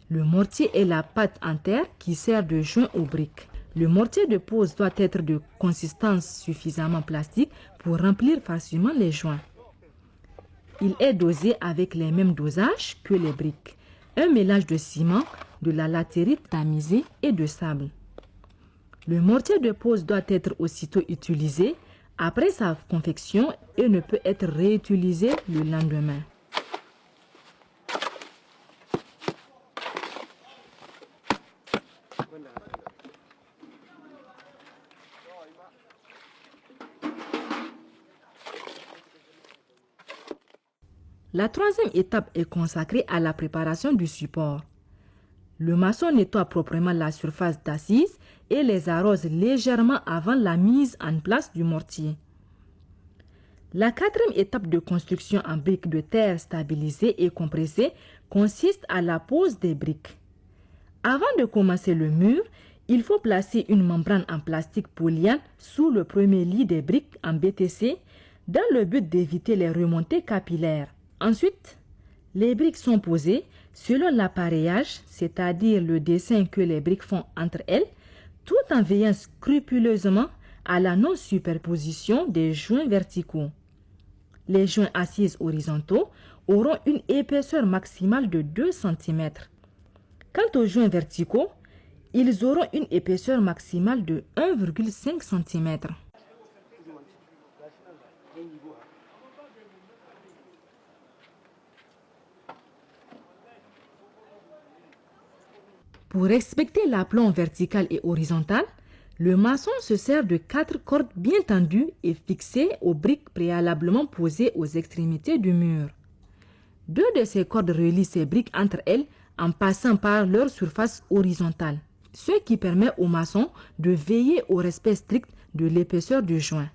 Le mortier est la pâte en terre qui sert de joint aux briques. Le mortier de pose doit être de consistance suffisamment plastique pour remplir facilement les joints. Il est dosé avec les mêmes dosages que les briques. Un mélange de ciment, de la latérite tamisée et de sable. Le mortier de pose doit être aussitôt utilisé après sa confection et ne peut être réutilisé le lendemain. La troisième étape est consacrée à la préparation du support. Le maçon nettoie proprement la surface d'assise et les arrose légèrement avant la mise en place du mortier. La quatrième étape de construction en briques de terre stabilisées et compressées consiste à la pose des briques. Avant de commencer le mur, il faut placer une membrane en plastique polyane sous le premier lit des briques en BTC dans le but d'éviter les remontées capillaires. Ensuite, les briques sont posées selon l'appareillage, c'est-à-dire le dessin que les briques font entre elles, tout en veillant scrupuleusement à la non-superposition des joints verticaux. Les joints assises horizontaux auront une épaisseur maximale de 2 cm. Quant aux joints verticaux, ils auront une épaisseur maximale de 1,5 cm. Pour respecter l'aplomb vertical et horizontal, le maçon se sert de 4 cordes bien tendues et fixées aux briques préalablement posées aux extrémités du mur. 2 de ces cordes relient ces briques entre elles en passant par leur surface horizontale, ce qui permet au maçon de veiller au respect strict de l'épaisseur du joint.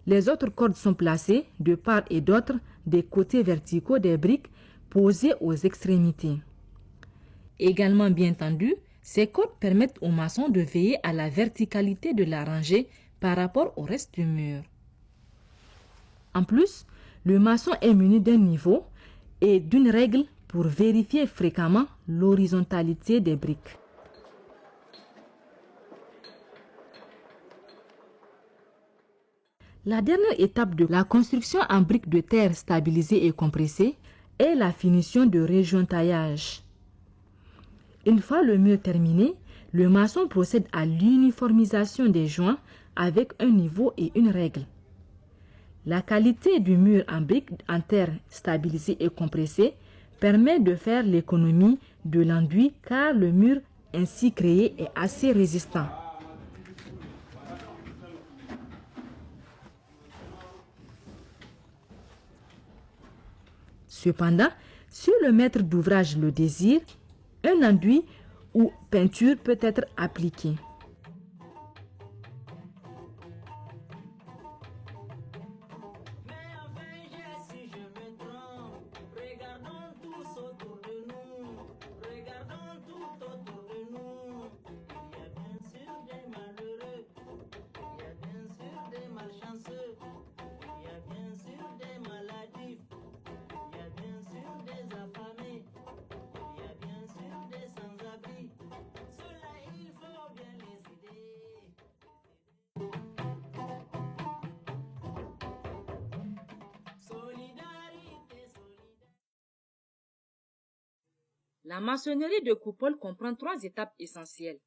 Les autres cordes sont placées de part et d'autre des côtés verticaux des briques posées aux extrémités. Également bien tendues, ces cordes permettent au maçon de veiller à la verticalité de la rangée par rapport au reste du mur. En plus, le maçon est muni d'un niveau et d'une règle pour vérifier fréquemment l'horizontalité des briques. La dernière étape de la construction en briques de terre stabilisées et compressées est la finition de réjointaillage. Une fois le mur terminé, le maçon procède à l'uniformisation des joints avec un niveau et une règle. La qualité du mur en briques en terre stabilisées et compressées permet de faire l'économie de l'enduit car le mur ainsi créé est assez résistant. Cependant, si le maître d'ouvrage le désire, un enduit ou peinture peut être appliqué. La maçonnerie de coupole comprend 3 étapes essentielles.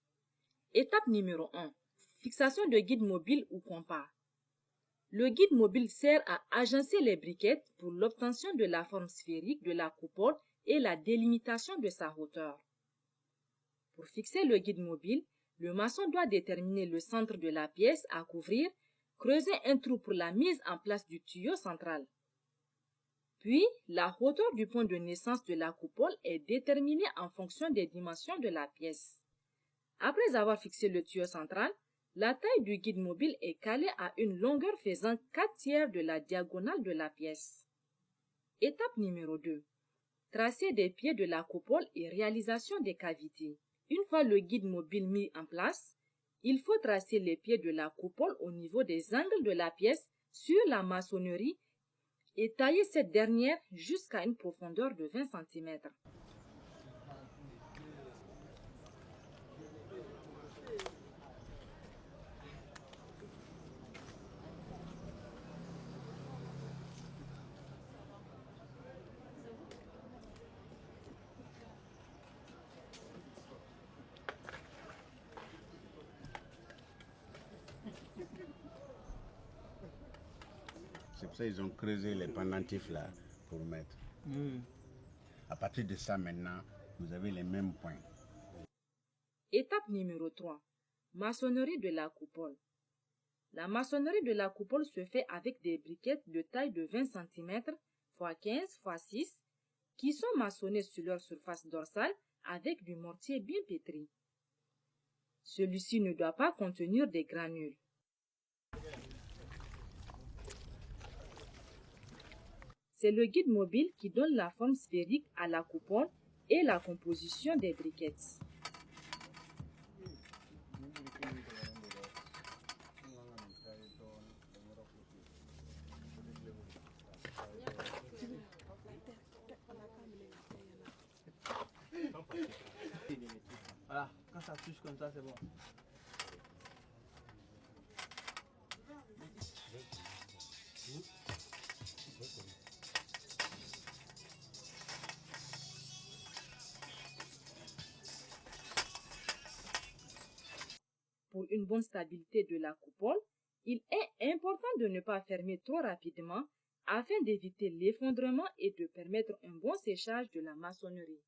Étape numéro 1. Fixation de guide mobile ou compas. Le guide mobile sert à agencer les briquettes pour l'obtention de la forme sphérique de la coupole et la délimitation de sa hauteur. Pour fixer le guide mobile, le maçon doit déterminer le centre de la pièce à couvrir, creuser un trou pour la mise en place du tuyau central. Puis, la hauteur du point de naissance de la coupole est déterminée en fonction des dimensions de la pièce. Après avoir fixé le tuyau central, la taille du guide mobile est calée à une longueur faisant 4/3 de la diagonale de la pièce. Étape numéro 2. Tracé des pieds de la coupole et réalisation des cavités. Une fois le guide mobile mis en place, il faut tracer les pieds de la coupole au niveau des angles de la pièce sur la maçonnerie et tailler cette dernière jusqu'à une profondeur de 20 cm. C'est pour ça qu'ils ont creusé les pendentifs là pour mettre. À partir de ça maintenant, vous avez les mêmes points. Étape numéro 3. Maçonnerie de la coupole. La maçonnerie de la coupole se fait avec des briquettes de taille de 20 cm x 15 x 6 qui sont maçonnées sur leur surface dorsale avec du mortier bien pétri. Celui-ci ne doit pas contenir des granules. C'est le guide mobile qui donne la forme sphérique à la coupole et la composition des briquettes. Voilà, quand ça touche comme ça, c'est bon. Pour une bonne stabilité de la coupole, il est important de ne pas fermer trop rapidement afin d'éviter l'effondrement et de permettre un bon séchage de la maçonnerie.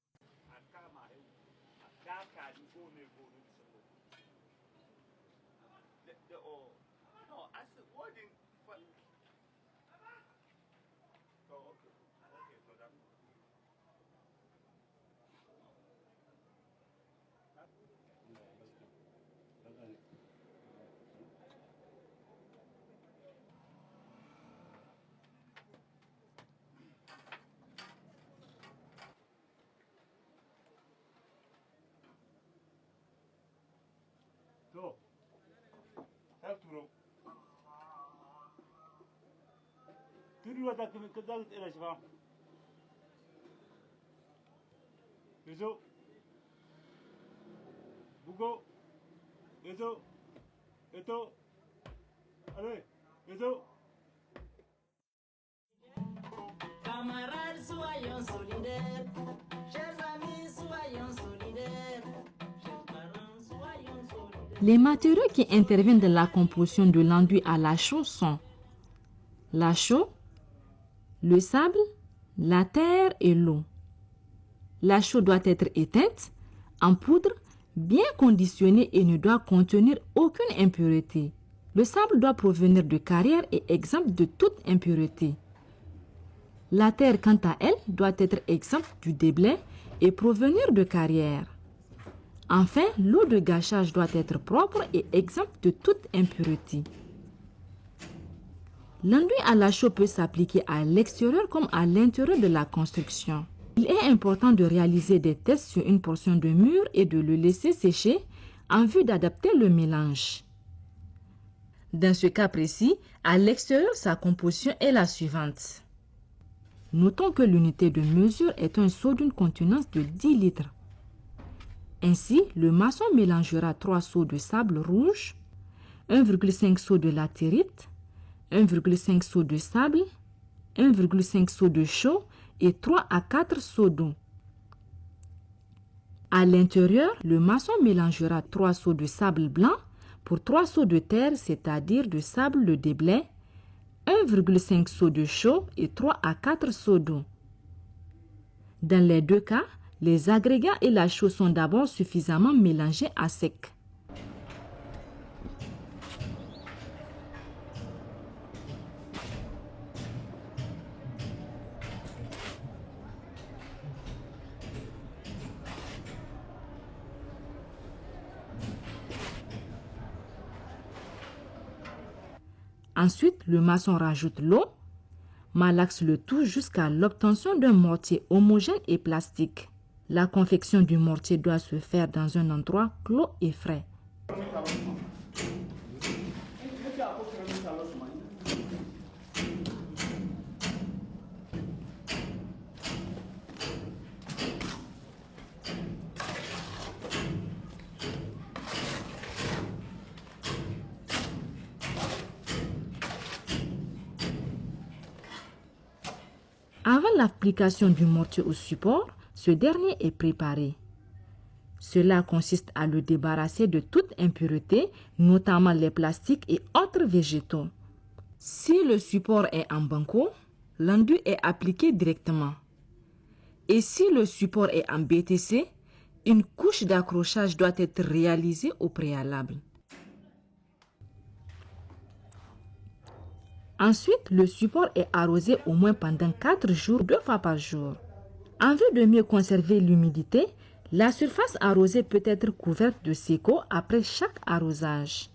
Camarades, soyons solidaires. Chers amis, soyons solidaires. Chers parents, soyons solidaires. Les matériaux qui interviennent dans la composition de l'enduit à la chaux sont la chaux, le sable, la terre et l'eau. La chaux doit être éteinte, en poudre, bien conditionnée et ne doit contenir aucune impureté. Le sable doit provenir de carrières et exempt de toute impureté. La terre, quant à elle, doit être exempte du déblai et provenir de carrières. Enfin, l'eau de gâchage doit être propre et exempte de toute impureté. L'enduit à la chaux peut s'appliquer à l'extérieur comme à l'intérieur de la construction. Il est important de réaliser des tests sur une portion de mur et de le laisser sécher en vue d'adapter le mélange. Dans ce cas précis, à l'extérieur, sa composition est la suivante. Notons que l'unité de mesure est un seau d'une contenance de 10 litres. Ainsi, le maçon mélangera 3 seaux de sable rouge, 1,5 seau de latérite, 1,5 seau de sable, 1,5 seau de chaux et 3 à 4 seaux d'eau. À l'intérieur, le maçon mélangera 3 seaux de sable blanc pour 3 seaux de terre, c'est-à-dire de sable de déblai, 1,5 seau de chaux et 3 à 4 seaux d'eau. Dans les deux cas, les agrégats et la chaux sont d'abord suffisamment mélangés à sec. Ensuite, le maçon rajoute l'eau, malaxe le tout jusqu'à l'obtention d'un mortier homogène et plastique. La confection du mortier doit se faire dans un endroit clos et frais. Avant l'application du mortier au support, ce dernier est préparé. Cela consiste à le débarrasser de toute impureté, notamment les plastiques et autres végétaux. Si le support est en banco, l'enduit est appliqué directement. Et si le support est en BTC, une couche d'accrochage doit être réalisée au préalable. Ensuite, le support est arrosé au moins pendant 4 jours, 2 fois par jour. En vue de mieux conserver l'humidité, la surface arrosée peut être couverte de séco après chaque arrosage.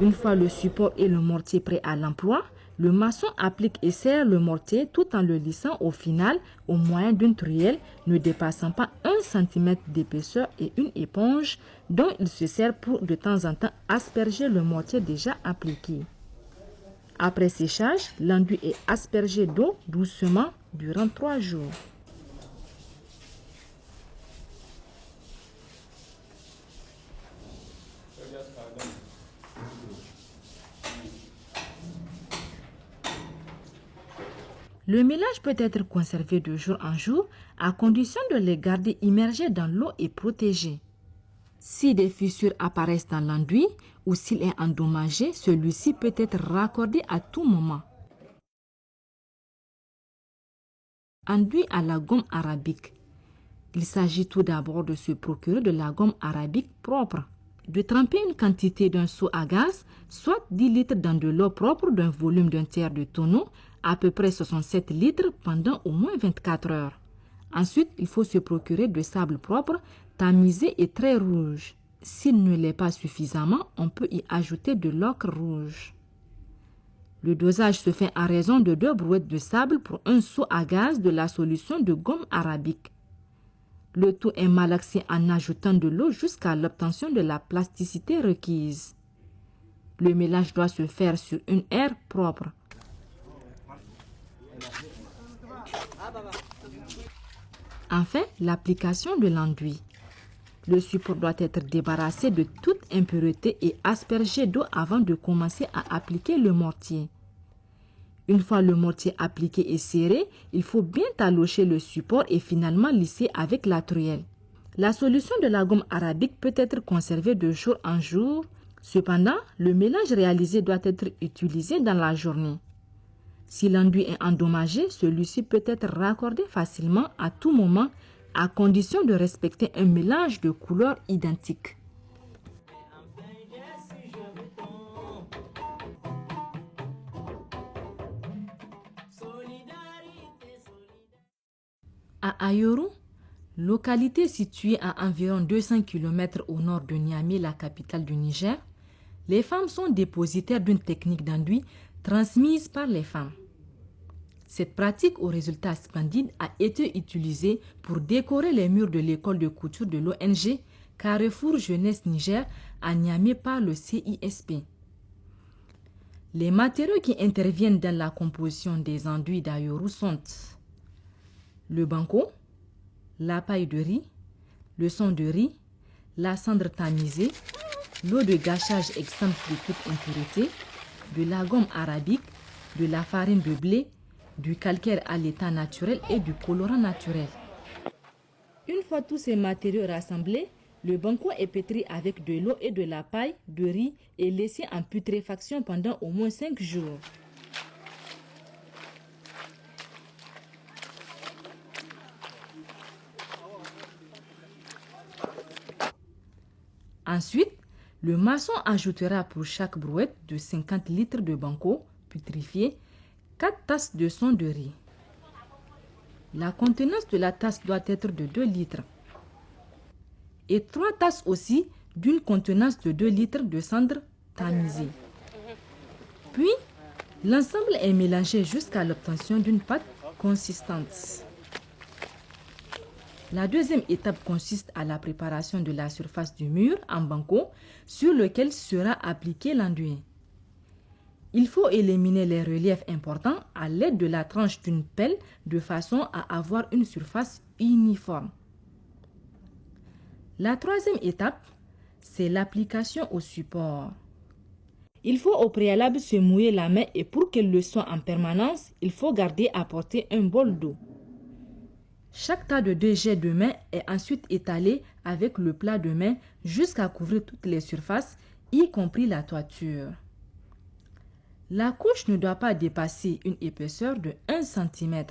Une fois le support et le mortier prêts à l'emploi, le maçon applique et serre le mortier tout en le lissant au final au moyen d'une truelle ne dépassant pas 1 cm d'épaisseur et une éponge dont il se sert pour de temps en temps asperger le mortier déjà appliqué. Après séchage, l'enduit est aspergé d'eau doucement durant 3 jours. Le mélange peut être conservé de jour en jour à condition de les garder immergés dans l'eau et protégés. Si des fissures apparaissent dans l'enduit ou s'il est endommagé, celui-ci peut être raccordé à tout moment. Enduit à la gomme arabique. Il s'agit tout d'abord de se procurer de la gomme arabique propre, de tremper une quantité d'un seau à gaz, soit 10 litres dans de l'eau propre d'un volume d'un tiers de tonneau, à peu près 67 litres pendant au moins 24 heures. Ensuite, il faut se procurer de sable propre, tamisé et très rouge. S'il ne l'est pas suffisamment, on peut y ajouter de l'ocre rouge. Le dosage se fait à raison de 2 brouettes de sable pour un seau à gaz de la solution de gomme arabique. Le tout est malaxé en ajoutant de l'eau jusqu'à l'obtention de la plasticité requise. Le mélange doit se faire sur une aire propre. Enfin, l'application de l'enduit. Le support doit être débarrassé de toute impureté et aspergé d'eau avant de commencer à appliquer le mortier. Une fois le mortier appliqué et serré, il faut bien talocher le support et finalement lisser avec la truelle. La solution de la gomme arabique peut être conservée de jour en jour. Cependant, le mélange réalisé doit être utilisé dans la journée. Si l'enduit est endommagé, celui-ci peut être raccordé facilement à tout moment à condition de respecter un mélange de couleurs identiques. À Ayoru, localité située à environ 200 km au nord de Niamey, la capitale du Niger, les femmes sont dépositaires d'une technique d'enduit transmise par les femmes. Cette pratique aux résultats splendides a été utilisée pour décorer les murs de l'école de couture de l'ONG Carrefour Jeunesse Niger à Niamey par le CISP. Les matériaux qui interviennent dans la composition des enduits d'Ayoru sont le banco, la paille de riz, le son de riz, la cendre tamisée, l'eau de gâchage exempte de toute impureté, de la gomme arabique, de la farine de blé, du calcaire à l'état naturel et du colorant naturel. Une fois tous ces matériaux rassemblés, le banco est pétri avec de l'eau et de la paille de riz et laissé en putréfaction pendant au moins 5 jours. Ensuite, le maçon ajoutera pour chaque brouette de 50 litres de banco putrifié 4 tasses de son de riz. La contenance de la tasse doit être de 2 litres. Et 3 tasses aussi d'une contenance de 2 litres de cendre tamisée. Puis, l'ensemble est mélangé jusqu'à l'obtention d'une pâte consistante. La deuxième étape consiste à la préparation de la surface du mur en banco sur lequel sera appliqué l'enduit. Il faut éliminer les reliefs importants à l'aide de la tranche d'une pelle de façon à avoir une surface uniforme. La troisième étape, c'est l'application au support. Il faut au préalable se mouiller la main et pour qu'elle le soit en permanence, il faut garder à portée un bol d'eau. Chaque tas de 2 jets de main est ensuite étalé avec le plat de main jusqu'à couvrir toutes les surfaces, y compris la toiture. La couche ne doit pas dépasser une épaisseur de 1 cm.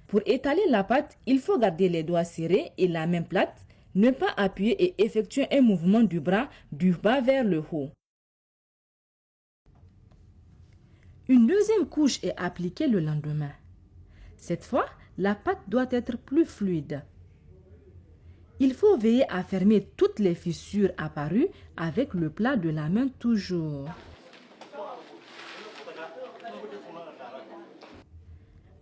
Pour étaler la pâte, il faut garder les doigts serrés et la main plate, ne pas appuyer et effectuer un mouvement du bras du bas vers le haut. Une deuxième couche est appliquée le lendemain. Cette fois, la pâte doit être plus fluide. Il faut veiller à fermer toutes les fissures apparues avec le plat de la main toujours.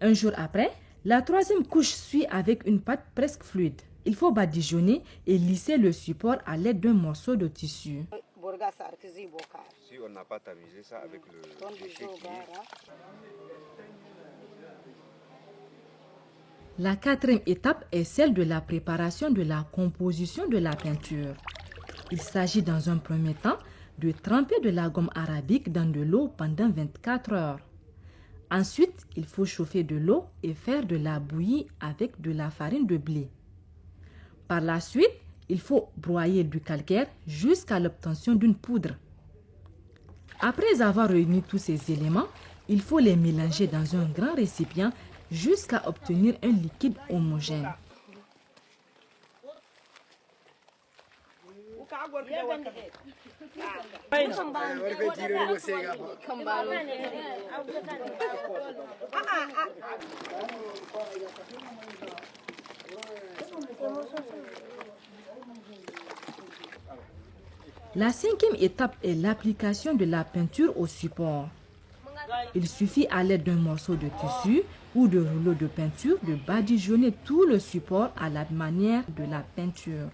Un jour après, la troisième couche suit avec une pâte presque fluide. Il faut badigeonner et lisser le support à l'aide d'un morceau de tissu. Si on n'a pas tamisé ça avec le déchet qui est... La quatrième étape est celle de la préparation de la composition de la peinture. Il s'agit dans un premier temps de tremper de la gomme arabique dans de l'eau pendant 24 heures. Ensuite, il faut chauffer de l'eau et faire de la bouillie avec de la farine de blé. Par la suite, il faut broyer du calcaire jusqu'à l'obtention d'une poudre. Après avoir réuni tous ces éléments, il faut les mélanger dans un grand récipient jusqu'à obtenir un liquide homogène. La cinquième étape est l'application de la peinture au support. Il suffit à l'aide d'un morceau de tissu ou de rouleau de peinture de badigeonner tout le support à la manière de la peinture.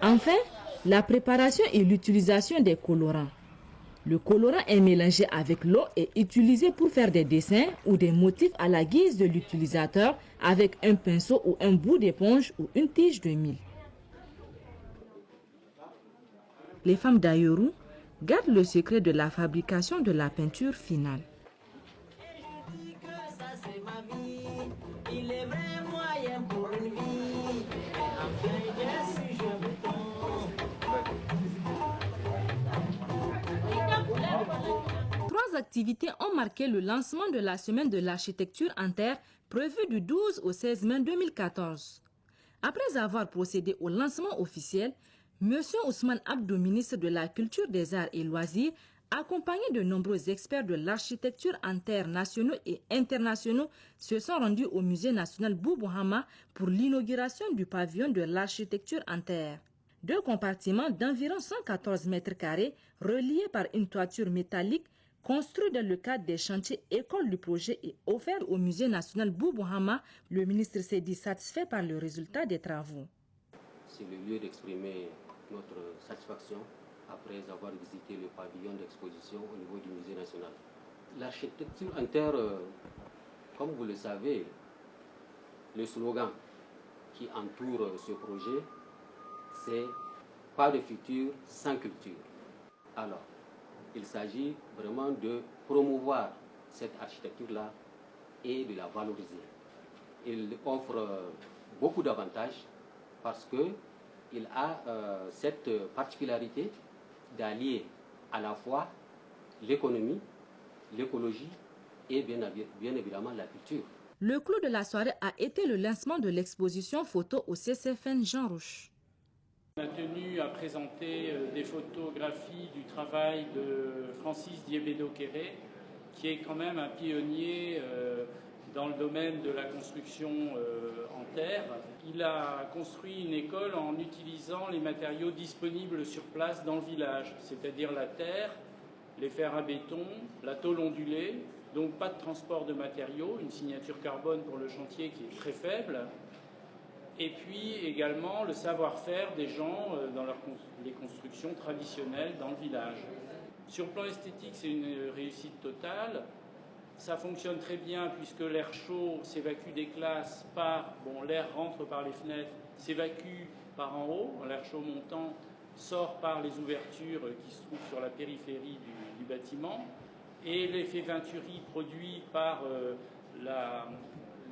Enfin, la préparation et l'utilisation des colorants. Le colorant est mélangé avec l'eau et utilisé pour faire des dessins ou des motifs à la guise de l'utilisateur avec un pinceau ou un bout d'éponge ou une tige de mil. Les femmes d'Ayoru gardent le secret de la fabrication de la peinture finale. Trois activités ont marqué le lancement de la semaine de l'architecture en terre prévue du 12 au 16 mai 2014. Après avoir procédé au lancement officiel, M. Ousmane Abdou, ministre de la Culture, des Arts et Loisirs, accompagné de nombreux experts de l'architecture en terre nationaux et internationaux, se sont rendus au Musée national Boubou Hama pour l'inauguration du pavillon de l'architecture en terre. 2 compartiments d'environ 114 mètres carrés, reliés par une toiture métallique, construit dans le cadre des chantiers écoles du projet et offert au Musée national Boubou Hama. Le ministre s'est dit satisfait par le résultat des travaux. C'est le lieu d'exprimer notre satisfaction après avoir visité le pavillon d'exposition au niveau du Musée national. L'architecture en terre, comme vous le savez, le slogan qui entoure ce projet, c'est « Pas de futur sans culture ». Alors, il s'agit vraiment de promouvoir cette architecture-là et de la valoriser. Il offre beaucoup d'avantages parce qu'il a cette particularité d'allier à la fois l'économie, l'écologie et bien évidemment la culture. Le clou de la soirée a été le lancement de l'exposition photo au CCFN Jean Rouch. On a tenu à présenter des photographies du travail de Francis Diébédo-Kéré, qui est quand même un pionnier dans le domaine de la construction en terre. Il a construit une école en utilisant les matériaux disponibles sur place dans le village, c'est-à-dire la terre, les fers à béton, la tôle ondulée, donc pas de transport de matériaux, une signature carbone pour le chantier qui est très faible, et puis également le savoir-faire des gens dans les constructions traditionnelles dans le village. Sur le plan esthétique, c'est une réussite totale. Ça fonctionne très bien puisque l'air chaud s'évacue des classes l'air rentre par les fenêtres, s'évacue par en haut, l'air chaud montant sort par les ouvertures qui se trouvent sur la périphérie du bâtiment, et l'effet Venturi produit par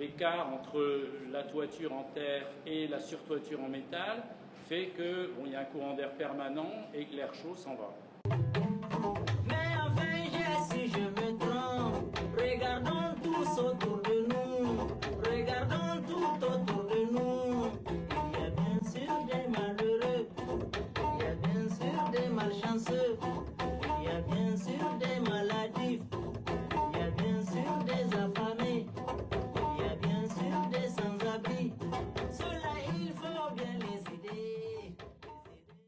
l'écart entre la toiture en terre et la surtoiture en métal fait qu'il y a un courant d'air permanent et que l'air chaud s'en va. Mais enfin, si je me trompe, regardons tous autour de nous, regardons tout autour de nous. Il y a bien sûr des malheureux, il y a bien sûr des malchanceux, il y a bien sûr des malheureux.